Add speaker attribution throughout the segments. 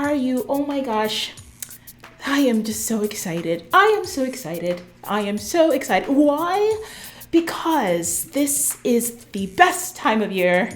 Speaker 1: are you? Oh my gosh. I am just so excited. I am so excited. Why? Because this is the best time of year.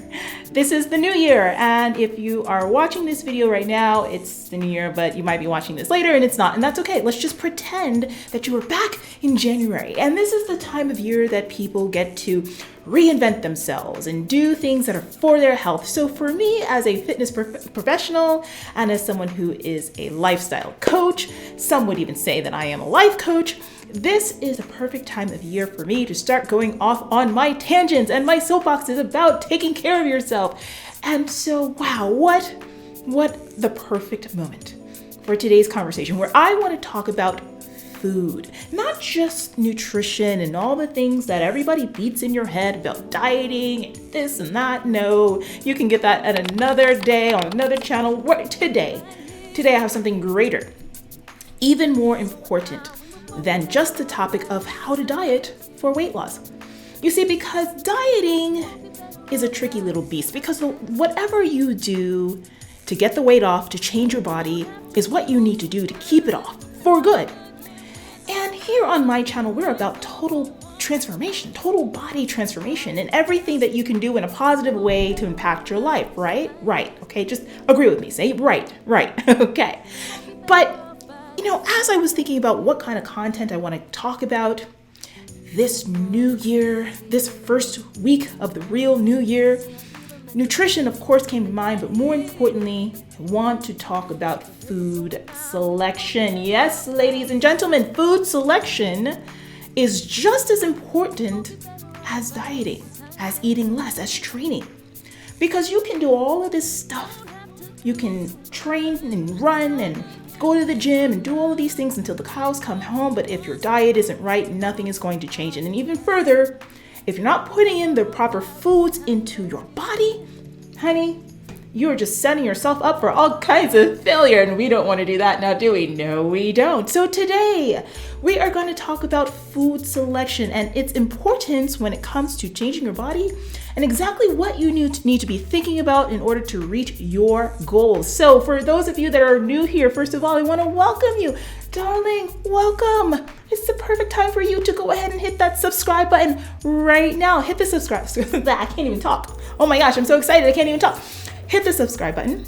Speaker 1: This is the new year. And if you are watching this video right now, it's the new year, but you might be watching this later and it's not. And that's okay. Let's just pretend that you are back in January. And this is the time of year that people get to reinvent themselves and do things that are for their health. So for me, as a fitness professional and as someone who is a lifestyle coach, some would even say that I am a life coach, this is a perfect time of year for me to start going off on my tangents and my soapboxes about taking care of yourself. And so, wow, what the perfect moment for today's conversation where I want to talk about food, not just nutrition and all the things that everybody beats in your head about dieting and this and that. No, you can get that at another day on another channel. Today I have something greater, even more important than just the topic of how to diet for weight loss. You see, because dieting is a tricky little beast, because whatever you do to get the weight off, to change your body, is what you need to do to keep it off for good. And here on my channel, we're about total transformation, total body transformation, and everything that you can do in a positive way to impact your life, right? Right, okay, just agree with me, say right, okay. But as I was thinking about what kind of content I want to talk about this new year, this first week of the real new year, nutrition, of course, came to mind, but more importantly, I want to talk about food selection. Yes, ladies and gentlemen, food selection is just as important as dieting, as eating less, as training. Because you can do all of this stuff. You can train and run and go to the gym and do all of these things until the cows come home. But if your diet isn't right, nothing is going to change. And then even further, if you're not putting in the proper foods into your body, honey, you're just setting yourself up for all kinds of failure. And we don't want to do that now, do we? No, we don't. So today we are going to talk about food selection and its importance when it comes to changing your body and exactly what you need to be thinking about in order to reach your goals. So for those of you that are new here, first of all, I want to welcome you. Darling, welcome. It's the perfect time for you to go ahead and hit that subscribe button right now. Hit the subscribe. I can't even talk. Oh my gosh, I'm so excited. I can't even talk. Hit the subscribe button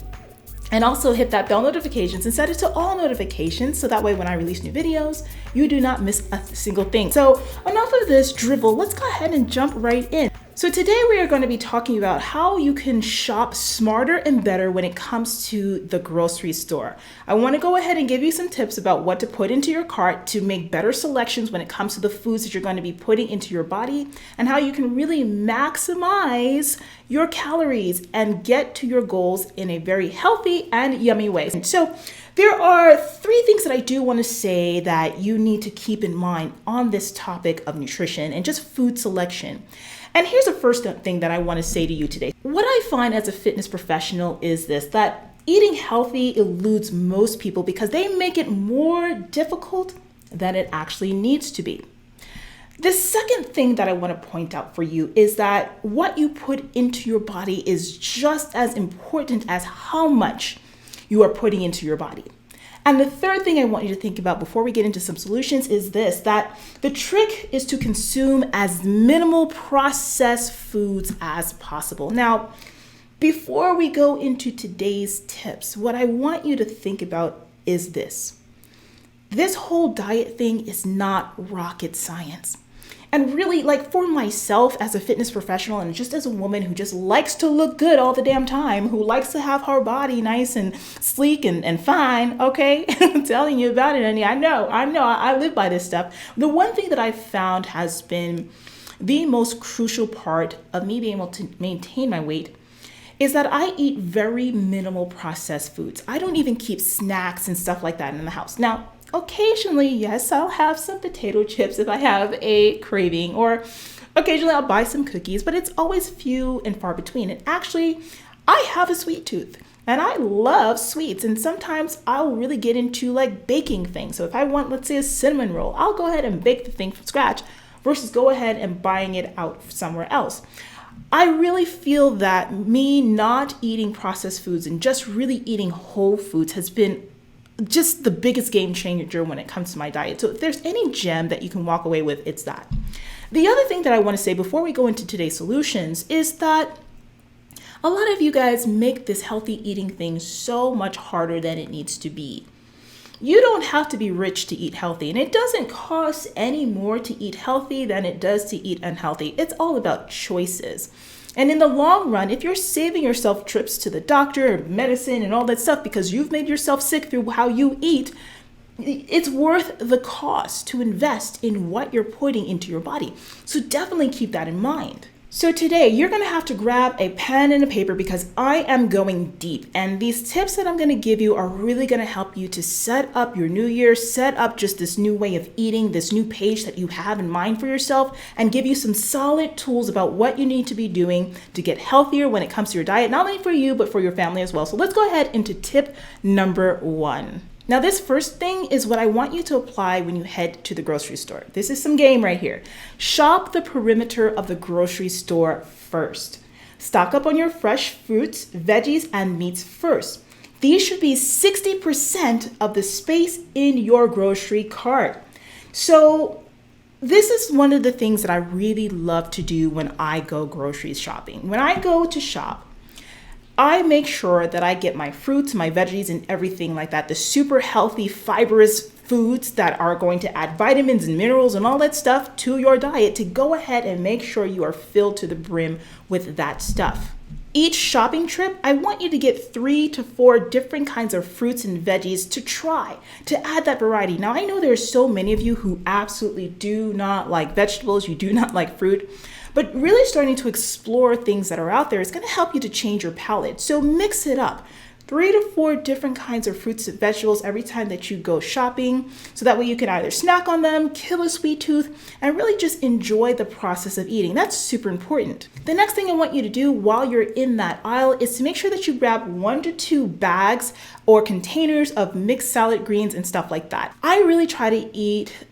Speaker 1: and also hit that bell notifications and set it to all notifications so that way when I release new videos, you do not miss a single thing. So enough of this drivel, let's go ahead and jump right in. So today we are going to be talking about how you can shop smarter and better when it comes to the grocery store. I want to go ahead and give you some tips about what to put into your cart to make better selections when it comes to the foods that you're going to be putting into your body and how you can really maximize your calories and get to your goals in a very healthy and yummy way. So there are 3 things that I do want to say that you need to keep in mind on this topic of nutrition and just food selection. And here's the first thing that I want to say to you today. What I find as a fitness professional is this, that eating healthy eludes most people because they make it more difficult than it actually needs to be. The second thing that I want to point out for you is that what you put into your body is just as important as how much you are putting into your body. And the third thing I want you to think about before we get into some solutions is this, that the trick is to consume as minimal processed foods as possible. Now, before we go into today's tips, what I want you to think about is this. This whole diet thing is not rocket science. And really, like for myself as a fitness professional and just as a woman who just likes to look good all the damn time, who likes to have her body nice and sleek and fine, okay? I'm telling you about it, honey. I know, I live by this stuff. The one thing that I've found has been the most crucial part of me being able to maintain my weight is that I eat very minimal processed foods. I don't even keep snacks and stuff like that in the house. Now, occasionally, yes, I'll have some potato chips if I have a craving, or occasionally I'll buy some cookies, but it's always few and far between. And actually, I have a sweet tooth and I love sweets. And sometimes I'll really get into like baking things. So if I want, let's say, a cinnamon roll, I'll go ahead and bake the thing from scratch versus go ahead and buying it out somewhere else. I really feel that me not eating processed foods and just really eating whole foods has been just the biggest game changer when it comes to my diet. So if there's any gem that you can walk away with, it's that. The other thing that I want to say before we go into today's solutions is that a lot of you guys make this healthy eating thing so much harder than it needs to be. You don't have to be rich to eat healthy, and it doesn't cost any more to eat healthy than it does to eat unhealthy. It's all about choices. And in the long run, if you're saving yourself trips to the doctor, medicine, and all that stuff because you've made yourself sick through how you eat, it's worth the cost to invest in what you're putting into your body. So definitely keep that in mind. So today you're going to have to grab a pen and a paper because I am going deep. And these tips that I'm going to give you are really going to help you to set up your new year, set up just this new way of eating, this new page that you have in mind for yourself, and give you some solid tools about what you need to be doing to get healthier when it comes to your diet, not only for you, but for your family as well. So let's go ahead into tip number 1. Now, this first thing is what I want you to apply when you head to the grocery store. This is some game right here. Shop the perimeter of the grocery store first. Stock up on your fresh fruits, veggies, and meats first. These should be 60% of the space in your grocery cart. So this is one of the things that I really love to do when I go grocery shopping. When I go to shop, I make sure that I get my fruits, my veggies, and everything like that, the super healthy, fibrous foods that are going to add vitamins and minerals and all that stuff to your diet, to go ahead and make sure you are filled to the brim with that stuff. Each shopping trip, I want you to get 3 to 4 different kinds of fruits and veggies to try, to add that variety. Now, I know there are so many of you who absolutely do not like vegetables, you do not like fruit, but really starting to explore things that are out there is going to help you to change your palate. So mix it up. 3 to 4 different kinds of fruits and vegetables every time that you go shopping. So that way you can either snack on them, kill a sweet tooth, and really just enjoy the process of eating. That's super important. The next thing I want you to do while you're in that aisle is to make sure that you grab 1 to 2 bags or containers of mixed salad greens and stuff like that. I really try to eat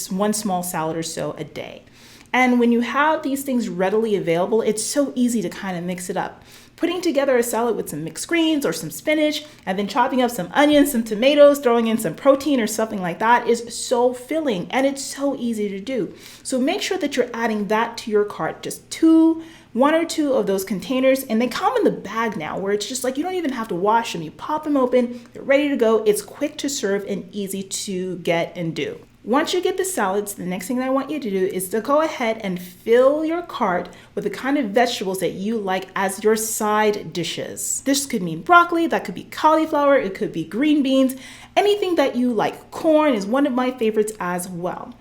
Speaker 1: one small salad or so a day. And when you have these things readily available, it's so easy to kind of mix it up. Putting together a salad with some mixed greens or some spinach, and then chopping up some onions, some tomatoes, throwing in some protein or something like that is so filling, and it's so easy to do. So make sure that you're adding that to your cart, just 1 or 2 of those containers, and they come in the bag now where it's just like you don't even have to wash them. You pop them open, they're ready to go. It's quick to serve and easy to get and do. Once you get the salads, the next thing that I want you to do is to go ahead and fill your cart with the kind of vegetables that you like as your side dishes. This could mean broccoli, that could be cauliflower, it could be green beans, anything that you like. Corn is one of my favorites as well.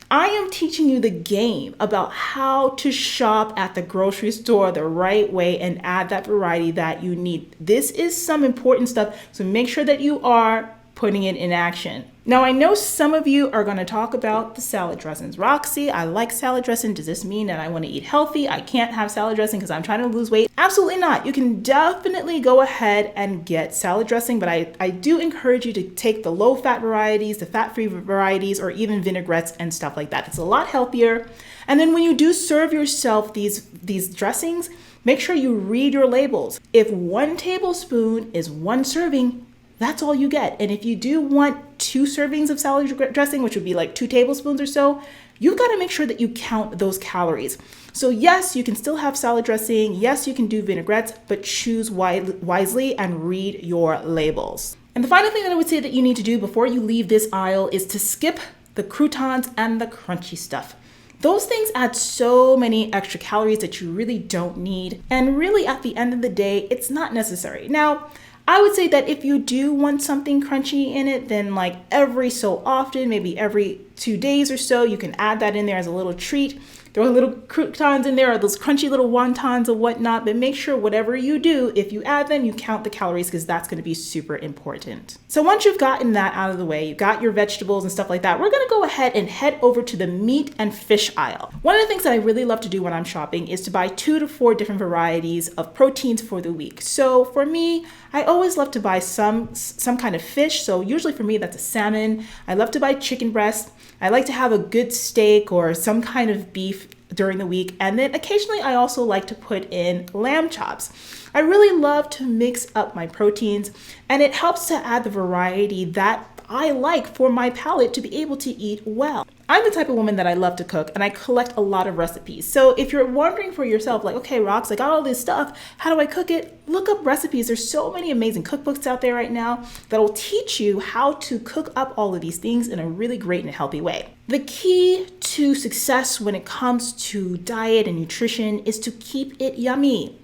Speaker 1: I am teaching you the game about how to shop at the grocery store the right way and add that variety that you need. This is some important stuff, so make sure that you are putting it in action. Now, I know some of you are going to talk about the salad dressings. Roxy, I like salad dressing. Does this mean that I want to eat healthy? I can't have salad dressing because I'm trying to lose weight? Absolutely not. You can definitely go ahead and get salad dressing, but I do encourage you to take the low-fat varieties, the fat-free varieties, or even vinaigrettes and stuff like that. It's a lot healthier. And then when you do serve yourself these dressings, make sure you read your labels. If 1 tablespoon is 1 serving, that's all you get. And if you do want 2 servings of salad dressing, which would be like 2 tablespoons or so, you've got to make sure that you count those calories. So yes, you can still have salad dressing. Yes, you can do vinaigrettes, but choose wisely and read your labels. And the final thing that I would say that you need to do before you leave this aisle is to skip the croutons and the crunchy stuff. Those things add so many extra calories that you really don't need. And really at the end of the day, it's not necessary. Now, I would say that if you do want something crunchy in it, then like every so often, maybe every 2 days or so, you can add that in there as a little treat. Throw little croutons in there or those crunchy little wontons or whatnot, but make sure whatever you do, if you add them, you count the calories because that's going to be super important. So once you've gotten that out of the way, you've got your vegetables and stuff like that, we're going to go ahead and head over to the meat and fish aisle. One of the things that I really love to do when I'm shopping is to buy 2 to 4 different varieties of proteins for the week. So for me, I always love to buy some kind of fish. So usually for me, that's a salmon. I love to buy chicken breast. I like to have a good steak or some kind of beef during the week. And then occasionally I also like to put in lamb chops. I really love to mix up my proteins, and it helps to add the variety that I like for my palate to be able to eat well. I'm the type of woman that I love to cook, and I collect a lot of recipes. So if you're wondering for yourself, like, okay, Rox, I got all this stuff, how do I cook it? Look up recipes. There's so many amazing cookbooks out there right now that will teach you how to cook up all of these things in a really great and healthy way. The key to success when it comes to diet and nutrition is to keep it yummy.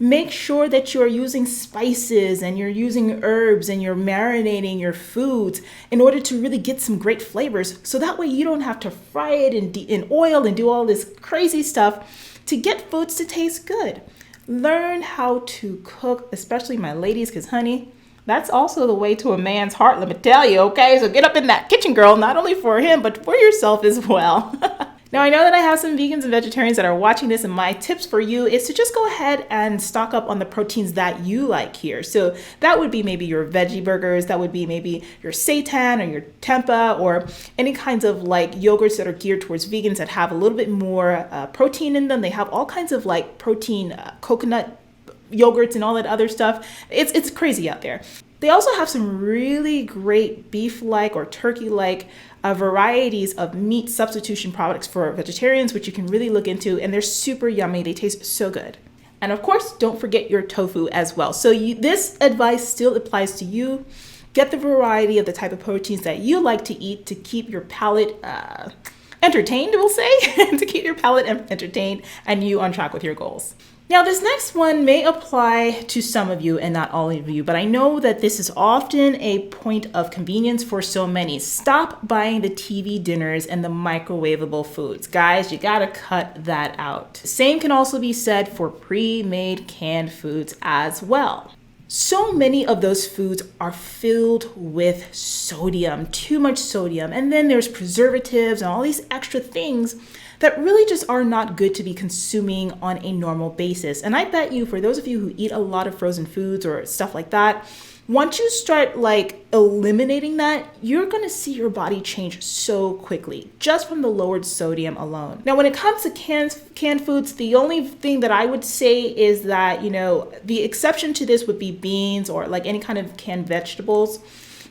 Speaker 1: Make sure that you're using spices and you're using herbs and you're marinating your foods in order to really get some great flavors. So that way you don't have to fry it in oil and do all this crazy stuff to get foods to taste good. Learn how to cook, especially my ladies, because honey, that's also the way to a man's heart, let me tell you, okay? So get up in that kitchen, girl, not only for him, but for yourself as well. Now, I know that I have some vegans and vegetarians that are watching this, and my tips for you is to just go ahead and stock up on the proteins that you like here. So that would be maybe your veggie burgers, that would be maybe your seitan or your tempeh, or any kinds of like yogurts that are geared towards vegans that have a little bit more protein in them. They have all kinds of like protein coconut yogurts and all that other stuff. It's crazy out there. They also have some really great beef-like or turkey-like varieties of meat substitution products for vegetarians, which you can really look into, and they're super yummy. They taste so good. And of course, don't forget your tofu as well. So this advice still applies to you. Get the variety of the type of proteins that you like to eat to keep your palate entertained, we'll say, to keep your palate entertained and you on track with your goals. Now, this next one may apply to some of you and not all of you, but I know that this is often a point of convenience for so many. Stop buying the TV dinners and the microwavable foods. Guys, you gotta cut that out. Same can also be said for pre-made canned foods as well. So many of those foods are filled with sodium, too much sodium, and then there's preservatives and all these extra things that really just are not good to be consuming on a normal basis. And I bet you, for those of you who eat a lot of frozen foods or stuff like that, once you start like eliminating that, you're gonna see your body change so quickly just from the lowered sodium alone. Now, when it comes to canned foods, the only thing that I would say is that, the exception to this would be beans or like any kind of canned vegetables.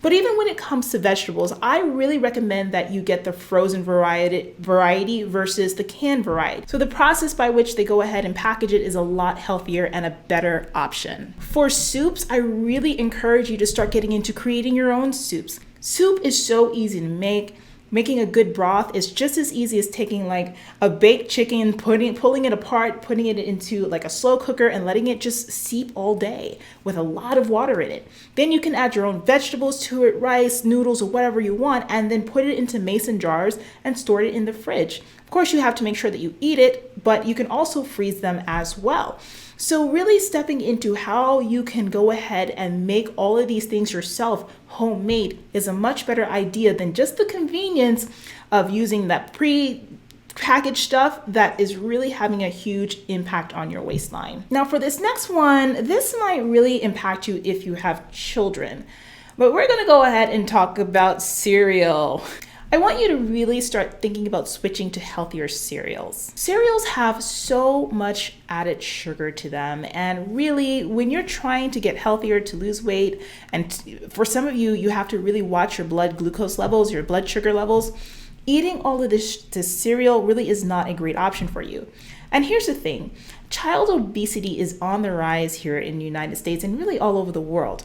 Speaker 1: But even when it comes to vegetables, I really recommend that you get the frozen variety versus the canned variety. So the process by which they go ahead and package it is a lot healthier and a better option. For soups, I really encourage you to start getting into creating your own soups. Soup is so easy to make. Making a good broth is just as easy as taking like a baked chicken, pulling it apart, putting it into like a slow cooker and letting it just seep all day with a lot of water in it. Then you can add your own vegetables to it, rice, noodles, or whatever you want, and then put it into mason jars and store it in the fridge. Of course, you have to make sure that you eat it, but you can also freeze them as well. So really stepping into how you can go ahead and make all of these things yourself homemade is a much better idea than just the convenience of using that pre-packaged stuff that is really having a huge impact on your waistline. Now for this next one, this might really impact you if you have children, but we're gonna go ahead and talk about cereal. I want you to really start thinking about switching to healthier cereals. Cereals have so much added sugar to them, and really when you're trying to get healthier, to lose weight, and for some of you, you have to really watch your blood glucose levels, your blood sugar levels, eating all of this cereal really is not a great option for you. And here's the thing, child obesity is on the rise here in the United States and really all over the world.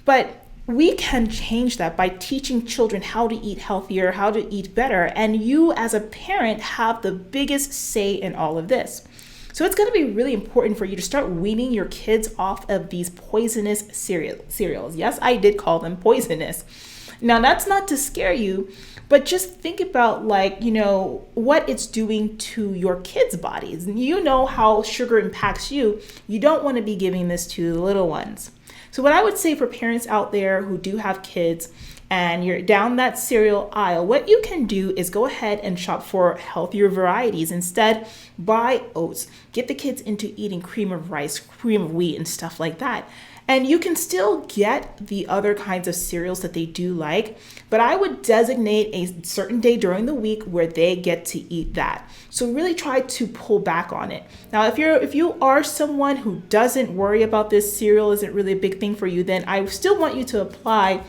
Speaker 1: But we can change that by teaching children how to eat healthier, how to eat better, and you as a parent have the biggest say in all of this. So it's going to be really important for you to start weaning your kids off of these poisonous cereals. Yes, I did call them poisonous. Now, that's not to scare you, but just think about what it's doing to your kids' bodies. You know how sugar impacts you. You don't want to be giving this to the little ones. So what I would say for parents out there who do have kids and you're down that cereal aisle, what you can do is go ahead and shop for healthier varieties. Instead, buy oats. Get the kids into eating cream of rice, cream of wheat, and stuff like that. And you can still get the other kinds of cereals that they do like, but I would designate a certain day during the week where they get to eat that. So really try to pull back on it. Now, if you are someone who doesn't worry about this, cereal isn't really a big thing for you, then I still want you to apply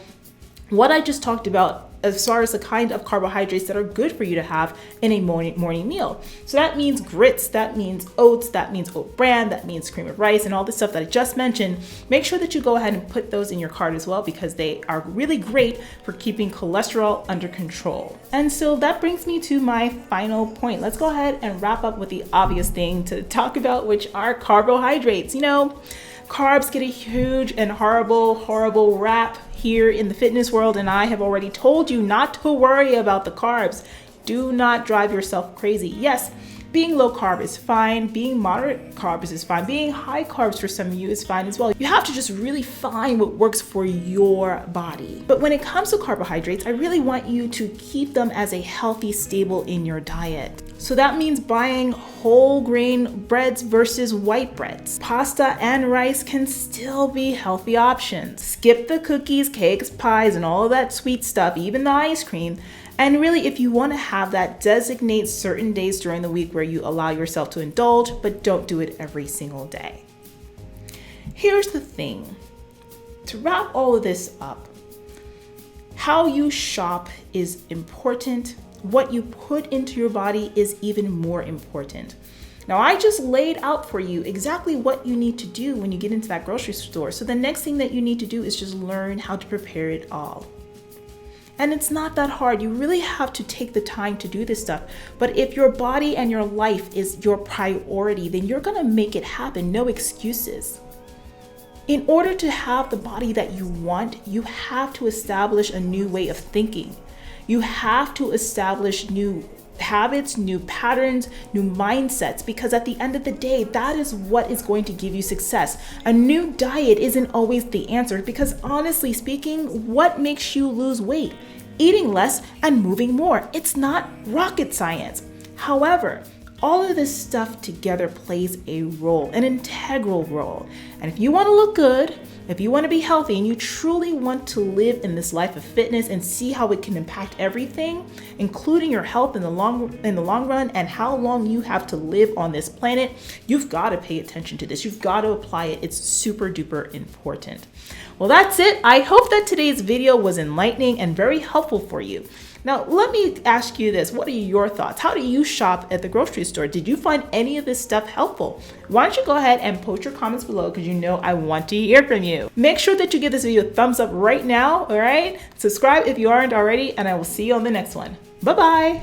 Speaker 1: what I just talked about as far as the kind of carbohydrates that are good for you to have in a morning meal. So that means grits, that means oats, that means oat bran, that means cream of rice, and all the stuff that I just mentioned. Make sure that you go ahead and put those in your cart as well, because they are really great for keeping cholesterol under control. And so that brings me to my final point. Let's go ahead and wrap up with the obvious thing to talk about, which are carbohydrates. You know, carbs get a huge and horrible rap here in the fitness world, and I have already told you not to worry about the carbs. Do not drive yourself crazy. Yes, being low carb is fine, being moderate carbs is fine, being high carbs for some of you is fine as well. You have to just really find what works for your body. But when it comes to carbohydrates, I really want you to keep them as a healthy staple in your diet. So that means buying whole grain breads versus white breads. Pasta and rice can still be healthy options. Skip the cookies, cakes, pies, and all of that sweet stuff, even the ice cream. And really, if you want to have that, designate certain days during the week where you allow yourself to indulge, but don't do it every single day. Here's the thing. To wrap all of this up, how you shop is important. What you put into your body is even more important. Now, I just laid out for you exactly what you need to do when you get into that grocery store. So the next thing that you need to do is just learn how to prepare it all. And it's not that hard. You really have to take the time to do this stuff. But if your body and your life is your priority, then you're gonna make it happen, no excuses. In order to have the body that you want, you have to establish a new way of thinking. You have to establish new habits, new patterns, new mindsets, because at the end of the day, that is what is going to give you success. A new diet isn't always the answer, because honestly speaking, what makes you lose weight? Eating less and moving more. It's not rocket science. However, all of this stuff together plays a role, an integral role. And if you want to look good, if you want to be healthy, and you truly want to live in this life of fitness and see how it can impact everything, including your health in the long run and how long you have to live on this planet, you've got to pay attention to this. You've got to apply it. It's super duper important. Well, that's it. I hope that today's video was enlightening and very helpful for you. Now, let me ask you this. What are your thoughts? How do you shop at the grocery store? Did you find any of this stuff helpful? Why don't you go ahead and post your comments below, because you know I want to hear from you. Make sure that you give this video a thumbs up right now, all right? Subscribe if you aren't already, and I will see you on the next one. Bye-bye.